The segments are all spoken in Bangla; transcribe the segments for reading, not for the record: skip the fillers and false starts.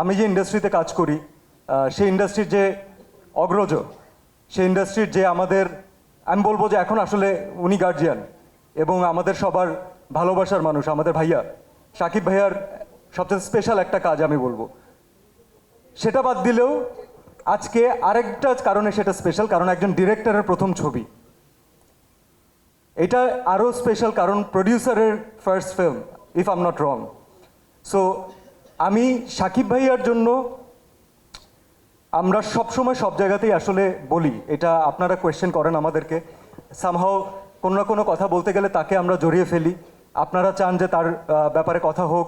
আমি যে ইন্ডাস্ট্রিতে কাজ করি সেই ইন্ডাস্ট্রির যে অগ্রজ, সেই ইন্ডাস্ট্রির যে আমাদের, আমি বলবো যে এখন আসলে উনি গার্জিয়ান এবং আমাদের সবার ভালোবাসার মানুষ, আমাদের ভাইয়া শাকিব ভাইয়ার সবচেয়ে স্পেশাল একটা কাজ আমি বলবো। সেটা বাদ দিলেও আজকে আরেকটা কারণে সেটা স্পেশাল, কারণ একজন ডিরেক্টরের প্রথম ছবি। এটা আরও স্পেশাল কারণ প্রডিউসারের first film, if I am not wrong. So আমি শাকিব ভাইয়ার জন্য, আমরা সবসময় সব জায়গাতেই আসলে বলি, এটা আপনারা কোয়েশ্চেন করেন আমাদেরকে, সামহাও কোনো না কোনো কথা বলতে গেলে তাকে আমরা জড়িয়ে ফেলি। আপনারা চান যে তার ব্যাপারে কথা হোক,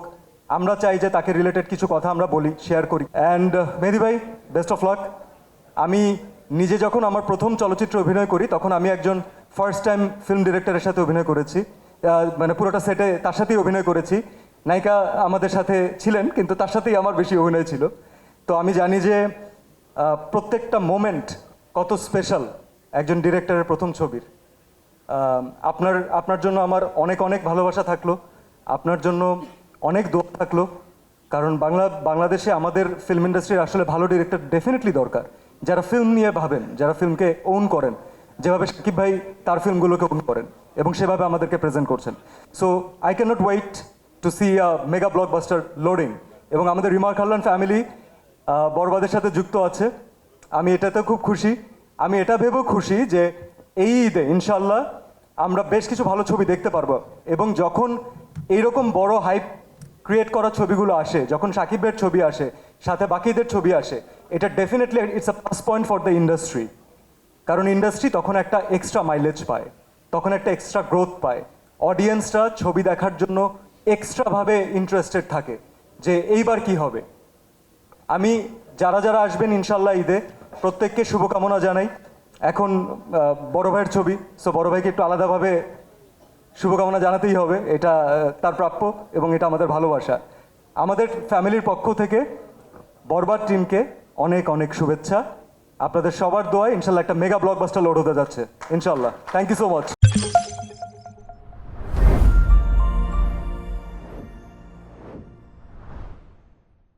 আমরা চাই যে তাকে রিলেটেড কিছু কথা আমরা বলি, শেয়ার করি। অ্যান্ড মেহেদি ভাই, বেস্ট অফ লাক। আমি নিজে যখন আমার প্রথম চলচ্চিত্রে অভিনয় করি তখন আমি একজন ফার্স্ট টাইম ফিল্ম ডিরেক্টরের সাথে অভিনয় করেছি, মানে পুরোটা সেটে তার সাথেই অভিনয় করেছি। নায়িকা আমাদের সাথে ছিলেন কিন্তু তার সাথেই আমার বেশি অভিনয় ছিল। তো আমি জানি যে প্রত্যেকটা মোমেন্ট কত স্পেশাল একজন ডিরেক্টরের প্রথম ছবির। আপনার জন্য আমার অনেক অনেক ভালোবাসা থাকলো, আপনার জন্য অনেক দোয়া থাকলো, কারণ বাংলাদেশে আমাদের ফিল্ম ইন্ডাস্ট্রির আসলে ভালো ডিরেক্টর ডেফিনেটলি দরকার, যারা ফিল্ম নিয়ে ভাবেন, যারা ফিল্মকে ওন করেন, যেভাবে শাকিব ভাই তার ফিল্মগুলোকে ওন করেন এবং সেভাবে আমাদেরকে প্রেজেন্ট করছেন। So I can not wait to see a mega blockbuster loading. এবং আমাদের রিমা খাল্লান ফ্যামিলি বরবাদের সাথে যুক্ত আছে, আমি এটাতে খুব খুশি। আমি এটা ভেবেও খুশি যে এই ঈদে ইনশাল্লাহ আমরা বেশ কিছু ভালো ছবি দেখতে পারবো। এবং যখন এইরকম বড় হাইপ ক্রিয়েট করা ছবিগুলো আসে, যখন শাকিবের ছবি আসে, সাথে বাকিদের ছবি আসে, এটা definitely it's a plus point for the industry. কারণ ইন্ডাস্ট্রি তখন একটা এক্সট্রা মাইলেজ পায়, তখন একটা এক্সট্রা গ্রোথ পায়। অডিয়েন্সরা ছবি দেখার জন্য এক্সট্রাভাবে ইন্টারেস্টেড থাকে যে এইবার কি হবে। আমি যারা যারা আসবেন ইনশাল্লাহ ঈদে প্রত্যেককে শুভকামনা জানাই। এখন বড় ভাইয়ের ছবি, সো বড় ভাইকে একটু আলাদাভাবে শুভকামনা জানাতেই হবে, এটা তার প্রাপ্য এবং এটা আমাদের ভালোবাসা। আমাদের ফ্যামিলির পক্ষ থেকে বরবাদ টিমকে অনেক অনেক শুভেচ্ছা। আপনাদের সবার দোয়ায় ইনশাল্লাহ একটা মেগা ব্লকবাস্টার লোড হতে যাচ্ছে ইনশাল্লাহ। Thank you so much.